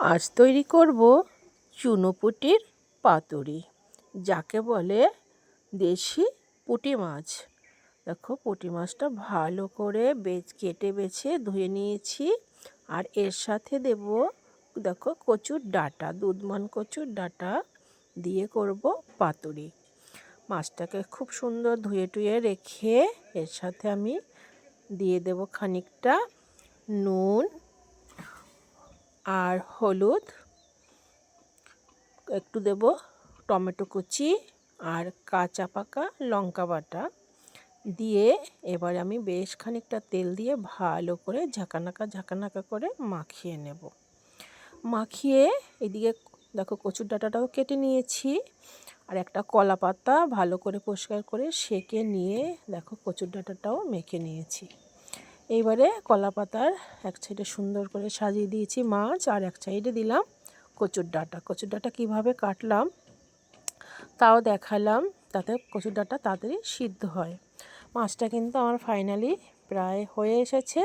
আজ তৈরি করব চুনোপুঁটির পাতুরি, যাকে বলে দেশি পুঁটি মাছ। দেখো, পুঁটি মাছটা ভালো করে কেটে বেছে ধুয়ে নিয়েছি। আর এর সাথে দেব, দেখো, কচুর ডাঁটা, দুধমান কচুর ডাঁটা দিয়ে করব পাতুরি। মাছটাকে খুব সুন্দর ধুয়ে টুয়ে রেখে এর সাথে আমি দিয়ে দেব খানিকটা নুন আর হলুদ, একটু দেব টমেটো কুচি আর কাঁচা পাকা লঙ্কা বাটা দিয়ে এবার আমি বেশ খানিকটা তেল দিয়ে ভালো করে ঝাঁকানাকা করে মাখিয়ে নেব। মাখিয়ে এদিকে দেখো কচুর ডাঁটাটাও কেটে নিয়েছি, আর একটা কলা পাতা ভালো করে পরিষ্কার করে সেঁকে নিয়ে দেখো কচুর ডাঁটাটাও মেখে নিয়েছি। এইবারে কলা পাতার এক সাইডে সুন্দর করে সাজিয়ে দিয়েছি মাছ, আর এক সাইডে দিলাম কচুর ডাঁটা কীভাবে কাটলাম তাও দেখালাম, তাতে কচুর ডাঁটা তাড়াতাড়ি সিদ্ধ হয়। মাছটা কিন্তু আমার ফাইনালি প্রায় হয়ে এসেছে,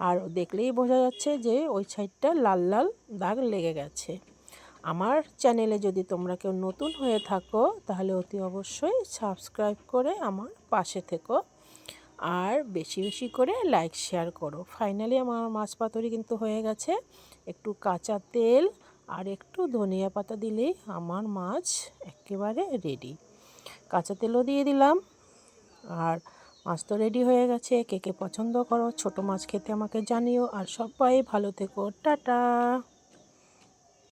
আর দেখলেই বোঝা যাচ্ছে যে ওই সাইডটা লাল লাল দাগ লেগে গেছে। আমার চ্যানেলে যদি তোমরা কেউ নতুন হয়ে থাকো তাহলে অতি অবশ্যই সাবস্ক্রাইব করে আমার পাশে থেকো, আর বেশি বেশি করে লাইক শেয়ার করো। ফাইনালি আমার মাছ পাতুরি কিন্তু হয়ে গেছে। একটু কাঁচা তেল আর একটু ধনিয়া পাতা দিলেই আমার মাছ একেবারে রেডি। কাঁচা তেলও দিয়ে দিলাম, আর মাছ তো রেডি হয়ে গেছে। কে কে পছন্দ করো ছোটো মাছ খেতে আমাকে জানিও, আর সবাই ভালো থেকো, টাটা।